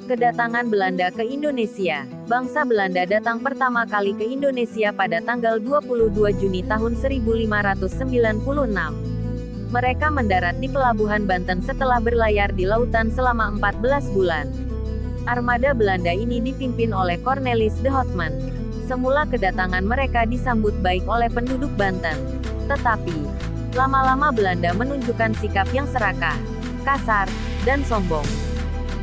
Kedatangan Belanda ke Indonesia. Bangsa Belanda datang pertama kali ke Indonesia pada tanggal 22 Juni tahun 1596. Mereka mendarat di Pelabuhan Banten setelah berlayar di lautan selama 14 bulan. Armada Belanda ini dipimpin oleh Cornelis de Houtman. Semula kedatangan mereka disambut baik oleh penduduk Banten. Tetapi, lama-lama Belanda menunjukkan sikap yang serakah, kasar, dan sombong.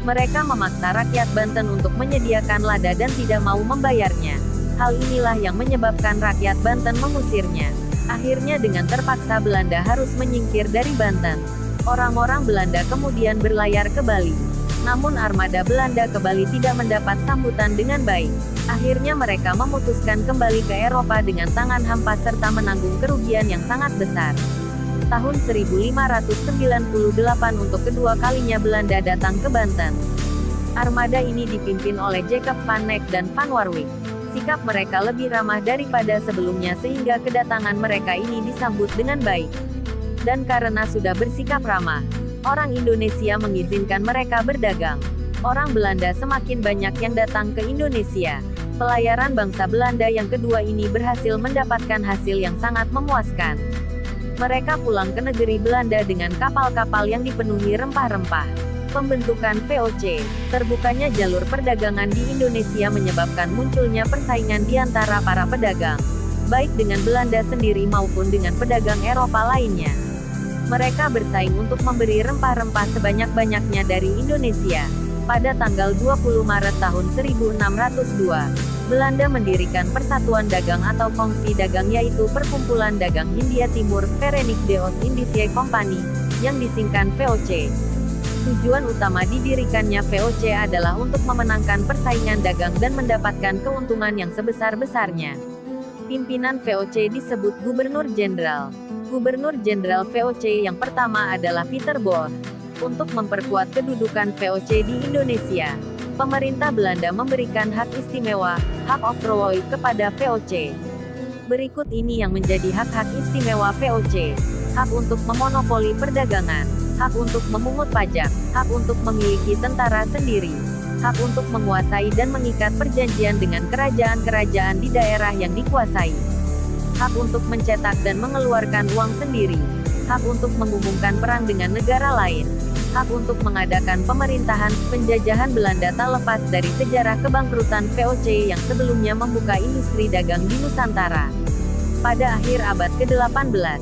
Mereka memaksa rakyat Banten untuk menyediakan lada dan tidak mau membayarnya. Hal inilah yang menyebabkan rakyat Banten mengusirnya. Akhirnya dengan terpaksa Belanda harus menyingkir dari Banten. Orang-orang Belanda kemudian berlayar ke Bali. Namun armada Belanda ke Bali tidak mendapat sambutan dengan baik. Akhirnya mereka memutuskan kembali ke Eropa dengan tangan hampa serta menanggung kerugian yang sangat besar. Tahun 1598 untuk kedua kalinya Belanda datang ke Banten. Armada ini dipimpin oleh Jacob van Eyck dan Van Warwick. Sikap mereka lebih ramah daripada sebelumnya sehingga kedatangan mereka ini disambut dengan baik. Dan karena sudah bersikap ramah, orang Indonesia mengizinkan mereka berdagang. Orang Belanda semakin banyak yang datang ke Indonesia. Pelayaran bangsa Belanda yang kedua ini berhasil mendapatkan hasil yang sangat memuaskan. Mereka pulang ke negeri Belanda dengan kapal-kapal yang dipenuhi rempah-rempah. Pembentukan VOC, terbukanya jalur perdagangan di Indonesia menyebabkan munculnya persaingan di antara para pedagang, baik dengan Belanda sendiri maupun dengan pedagang Eropa lainnya. Mereka bersaing untuk memberi rempah-rempah sebanyak-banyaknya dari Indonesia. Pada tanggal 20 Maret tahun 1602, Belanda mendirikan Persatuan Dagang atau Kongsi Dagang yaitu Perkumpulan Dagang Hindia Timur, Verenigde Oost-Indische Compagnie, yang disingkat VOC. Tujuan utama didirikannya VOC adalah untuk memenangkan persaingan dagang dan mendapatkan keuntungan yang sebesar-besarnya. Pimpinan VOC disebut Gubernur Jenderal. Gubernur Jenderal VOC yang pertama adalah Peter Boer. Untuk memperkuat kedudukan VOC di Indonesia, pemerintah Belanda memberikan hak istimewa, hak oktrooi, kepada VOC. Berikut ini yang menjadi hak-hak istimewa VOC. Hak untuk memonopoli perdagangan, hak untuk memungut pajak, hak untuk memiliki tentara sendiri, hak untuk menguasai dan mengikat perjanjian dengan kerajaan-kerajaan di daerah yang dikuasai, hak untuk mencetak dan mengeluarkan uang sendiri, hak untuk mengumumkan perang dengan negara lain, hak untuk mengadakan pemerintahan. Penjajahan Belanda tak lepas dari sejarah kebangkrutan VOC yang sebelumnya membuka industri dagang di Nusantara. Pada akhir abad ke-18,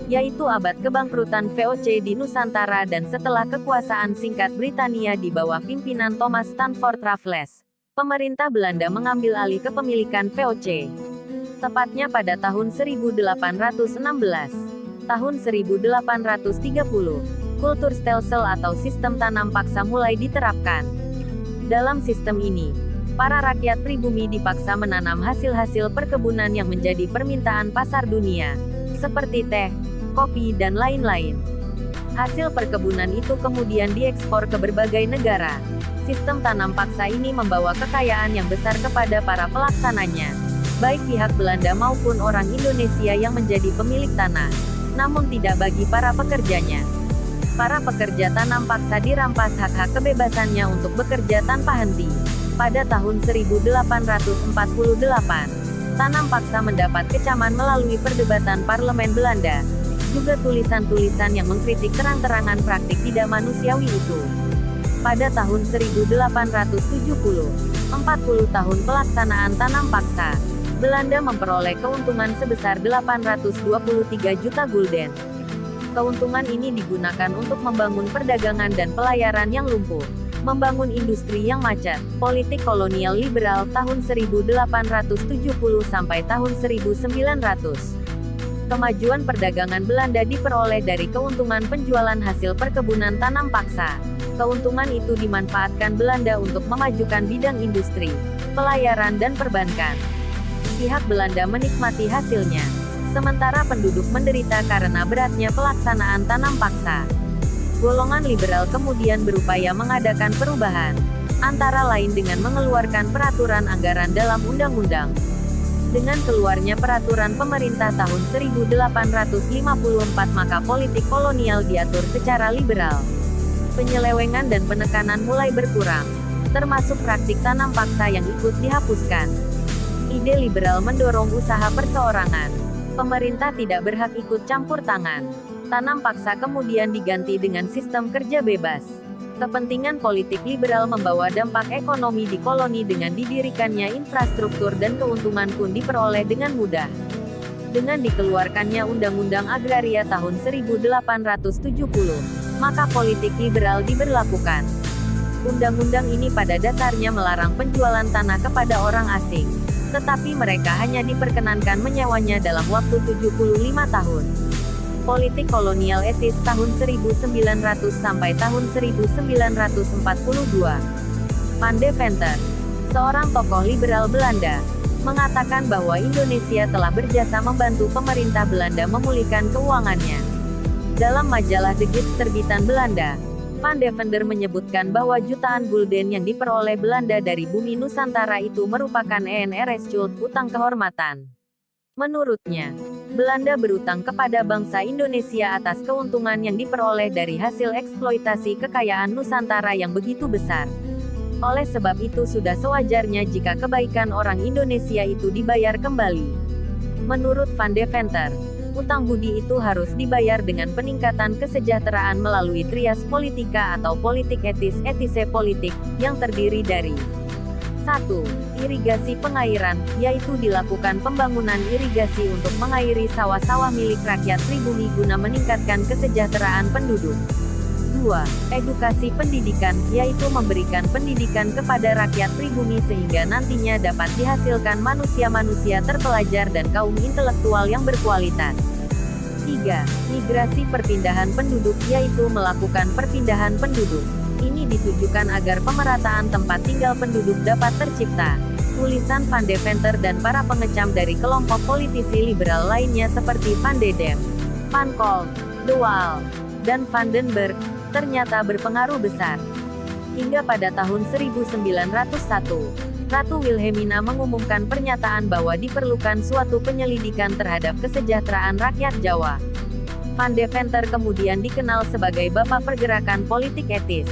yaitu abad kebangkrutan VOC di Nusantara dan setelah kekuasaan singkat Britania di bawah pimpinan Thomas Stanford Raffles, pemerintah Belanda mengambil alih kepemilikan VOC. Tepatnya pada tahun 1816. Tahun 1830, kultur stelsel atau sistem tanam paksa mulai diterapkan. Dalam sistem ini, para rakyat pribumi dipaksa menanam hasil-hasil perkebunan yang menjadi permintaan pasar dunia, seperti teh, kopi, dan lain-lain. Hasil perkebunan itu kemudian diekspor ke berbagai negara. Sistem tanam paksa ini membawa kekayaan yang besar kepada para pelaksananya, baik pihak Belanda maupun orang Indonesia yang menjadi pemilik tanah, namun tidak bagi para pekerjanya. Para pekerja tanam paksa dirampas hak-hak kebebasannya untuk bekerja tanpa henti. Pada tahun 1848, tanam paksa mendapat kecaman melalui perdebatan parlemen Belanda, juga tulisan-tulisan yang mengkritik terang-terangan praktik tidak manusiawi itu. Pada tahun 1870, 40 tahun pelaksanaan tanam paksa, Belanda memperoleh keuntungan sebesar 823 juta gulden. Keuntungan ini digunakan untuk membangun perdagangan dan pelayaran yang lumpuh, membangun industri yang macet, politik kolonial liberal tahun 1870 sampai tahun 1900. Kemajuan perdagangan Belanda diperoleh dari keuntungan penjualan hasil perkebunan tanam paksa. Keuntungan itu dimanfaatkan Belanda untuk memajukan bidang industri, pelayaran dan perbankan. Pihak Belanda menikmati hasilnya, sementara penduduk menderita karena beratnya pelaksanaan tanam paksa. Golongan liberal kemudian berupaya mengadakan perubahan, antara lain dengan mengeluarkan peraturan anggaran dalam undang-undang. Dengan keluarnya peraturan pemerintah tahun 1854 maka politik kolonial diatur secara liberal. Penyelewengan dan penekanan mulai berkurang. termasuk praktik tanam paksa yang ikut dihapuskan. Ide liberal mendorong usaha perseorangan. Pemerintah tidak berhak ikut campur tangan. Tanam paksa kemudian diganti dengan sistem kerja bebas. Kepentingan politik liberal membawa dampak ekonomi di koloni dengan didirikannya infrastruktur dan keuntungan pun diperoleh dengan mudah. Dengan dikeluarkannya Undang-Undang Agraria tahun 1870, maka politik liberal diberlakukan. Undang-undang ini pada dasarnya melarang penjualan tanah kepada orang asing, tetapi mereka hanya diperkenankan menyewanya dalam waktu 75 tahun. Politik kolonial etis tahun 1900 sampai tahun 1942. Van Deventer, seorang tokoh liberal Belanda, mengatakan bahwa Indonesia telah berjasa membantu pemerintah Belanda memulihkan keuangannya. Dalam majalah De Gids terbitan Belanda, Van Deventer menyebutkan bahwa jutaan gulden yang diperoleh Belanda dari bumi Nusantara itu merupakan ENRS-schuld, utang kehormatan. Menurutnya, Belanda berutang kepada bangsa Indonesia atas keuntungan yang diperoleh dari hasil eksploitasi kekayaan Nusantara yang begitu besar. Oleh sebab itu sudah sewajarnya jika kebaikan orang Indonesia itu dibayar kembali. Menurut Van Deventer, utang budi itu harus dibayar dengan peningkatan kesejahteraan melalui trias politika atau politik etis etise politik, yang terdiri dari 1. Irigasi pengairan, yaitu dilakukan pembangunan irigasi untuk mengairi sawah-sawah milik rakyat pribumi guna meningkatkan kesejahteraan penduduk. 2. Edukasi pendidikan, yaitu memberikan pendidikan kepada rakyat pribumi sehingga nantinya dapat dihasilkan manusia-manusia terpelajar dan kaum intelektual yang berkualitas. 3. Migrasi perpindahan penduduk, yaitu melakukan perpindahan penduduk. Ini ditujukan agar pemerataan tempat tinggal penduduk dapat tercipta. Tulisan Van Deventer dan para pengecam dari kelompok politisi liberal lainnya seperti Van Dedem, Van Kol, De Waal, dan Van den Berg, ternyata berpengaruh besar. Hingga pada tahun 1901, Ratu Wilhelmina mengumumkan pernyataan bahwa diperlukan suatu penyelidikan terhadap kesejahteraan rakyat Jawa. Van Deventer kemudian dikenal sebagai Bapak Pergerakan Politik Etis.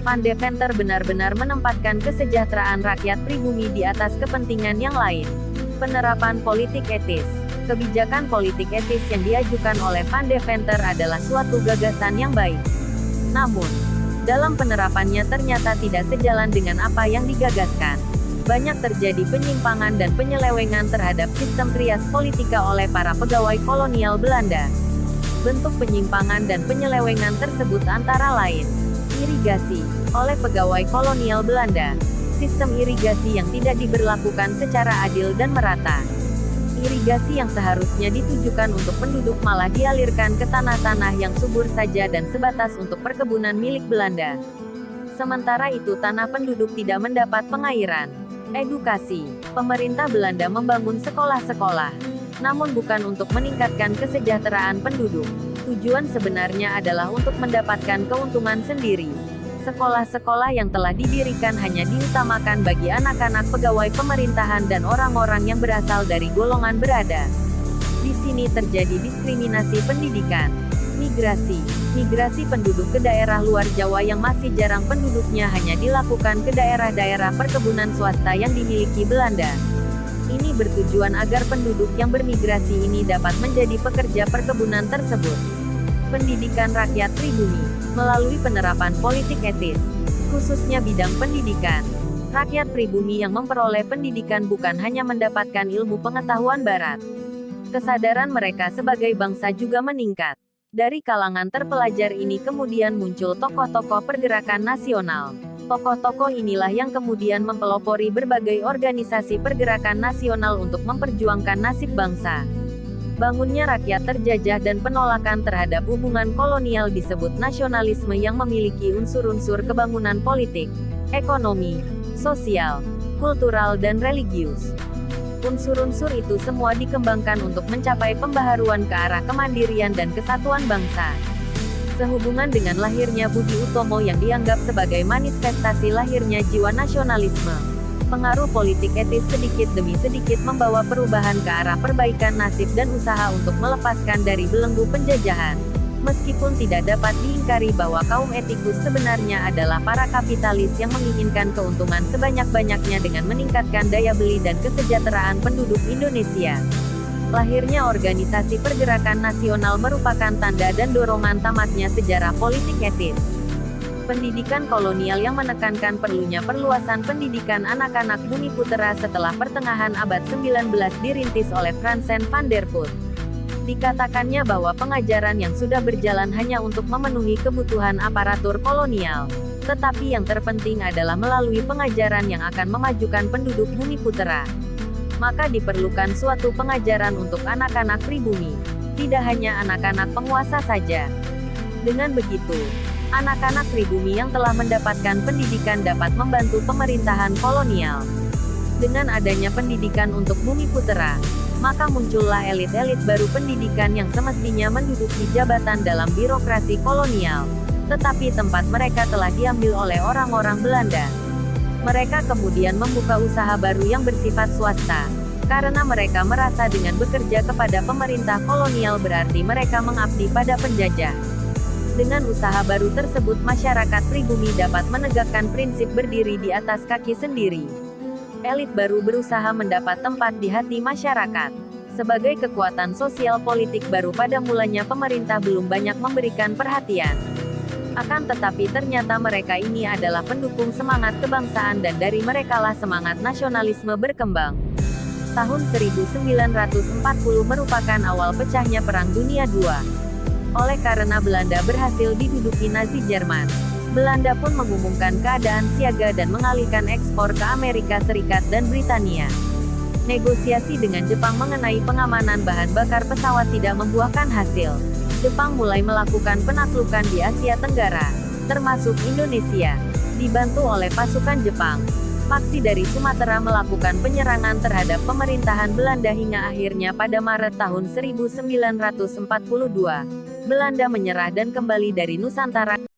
Van Deventer benar-benar menempatkan kesejahteraan rakyat pribumi di atas kepentingan yang lain. Penerapan politik etis. Kebijakan politik etis yang diajukan oleh Van Deventer adalah suatu gagasan yang baik. Namun, dalam penerapannya ternyata tidak sejalan dengan apa yang digagaskan. Banyak terjadi penyimpangan dan penyelewengan terhadap sistem trias politika oleh para pegawai kolonial Belanda. Bentuk penyimpangan dan penyelewengan tersebut antara lain: irigasi, oleh pegawai kolonial Belanda. Sistem irigasi yang tidak diberlakukan secara adil dan merata. Irigasi yang seharusnya ditujukan untuk penduduk malah dialirkan ke tanah-tanah yang subur saja dan sebatas untuk perkebunan milik Belanda. Sementara itu tanah penduduk tidak mendapat pengairan. Edukasi. Pemerintah Belanda membangun sekolah-sekolah, namun bukan untuk meningkatkan kesejahteraan penduduk. Tujuan sebenarnya adalah untuk mendapatkan keuntungan sendiri. Sekolah-sekolah yang telah didirikan hanya diutamakan bagi anak-anak pegawai pemerintahan dan orang-orang yang berasal dari golongan berada. Di sini terjadi diskriminasi pendidikan. Migrasi. Migrasi penduduk ke daerah luar Jawa yang masih jarang penduduknya hanya dilakukan ke daerah-daerah perkebunan swasta yang dimiliki Belanda. Ini bertujuan agar penduduk yang bermigrasi ini dapat menjadi pekerja perkebunan tersebut. Pendidikan rakyat pribumi, melalui penerapan politik etis, khususnya bidang pendidikan. Rakyat pribumi yang memperoleh pendidikan bukan hanya mendapatkan ilmu pengetahuan barat. Kesadaran mereka sebagai bangsa juga meningkat. Dari kalangan terpelajar ini kemudian muncul tokoh-tokoh pergerakan nasional. Tokoh-tokoh inilah yang kemudian mempelopori berbagai organisasi pergerakan nasional untuk memperjuangkan nasib bangsa. Bangunnya rakyat terjajah dan penolakan terhadap hubungan kolonial disebut nasionalisme yang memiliki unsur-unsur kebangunan politik, ekonomi, sosial, kultural dan religius. Unsur-unsur itu semua dikembangkan untuk mencapai pembaharuan ke arah kemandirian dan kesatuan bangsa. Sehubungan dengan lahirnya Budi Utomo yang dianggap sebagai manifestasi lahirnya jiwa nasionalisme, pengaruh politik etis sedikit demi sedikit membawa perubahan ke arah perbaikan nasib dan usaha untuk melepaskan dari belenggu penjajahan. Meskipun tidak dapat diingkari bahwa kaum etikus sebenarnya adalah para kapitalis yang menginginkan keuntungan sebanyak-banyaknya dengan meningkatkan daya beli dan kesejahteraan penduduk Indonesia. Lahirnya organisasi pergerakan nasional merupakan tanda dan dorongan tamatnya sejarah politik etis. Pendidikan kolonial yang menekankan perlunya perluasan pendidikan anak-anak Bumi Putera setelah pertengahan abad 19 dirintis oleh Fransen van der Put. Dikatakannya bahwa pengajaran yang sudah berjalan hanya untuk memenuhi kebutuhan aparatur kolonial. Tetapi yang terpenting adalah melalui pengajaran yang akan memajukan penduduk Bumi Putera. Maka diperlukan suatu pengajaran untuk anak-anak pribumi. Tidak hanya anak-anak penguasa saja. Dengan begitu, anak-anak pribumi yang telah mendapatkan pendidikan dapat membantu pemerintahan kolonial. Dengan adanya pendidikan untuk Bumi Putera, maka muncullah elit-elit baru pendidikan yang semestinya menduduki jabatan dalam birokrasi kolonial. Tetapi tempat mereka telah diambil oleh orang-orang Belanda. Mereka kemudian membuka usaha baru yang bersifat swasta. Karena mereka merasa dengan bekerja kepada pemerintah kolonial berarti mereka mengabdi pada penjajah. Dengan usaha baru tersebut masyarakat pribumi dapat menegakkan prinsip berdiri di atas kaki sendiri. Elit baru berusaha mendapat tempat di hati masyarakat. Sebagai kekuatan sosial politik baru pada mulanya pemerintah belum banyak memberikan perhatian. Akan tetapi ternyata mereka ini adalah pendukung semangat kebangsaan dan dari merekalah semangat nasionalisme berkembang. Tahun 1940 merupakan awal pecahnya Perang Dunia II. Oleh karena Belanda berhasil diduduki Nazi Jerman, Belanda pun mengumumkan keadaan siaga dan mengalihkan ekspor ke Amerika Serikat dan Britania. Negosiasi dengan Jepang mengenai pengamanan bahan bakar pesawat tidak membuahkan hasil. Jepang mulai melakukan penaklukan di Asia Tenggara, termasuk Indonesia. Dibantu oleh pasukan Jepang, faksi dari Sumatera melakukan penyerangan terhadap pemerintahan Belanda hingga akhirnya pada Maret tahun 1942, Belanda menyerah dan kembali dari Nusantara.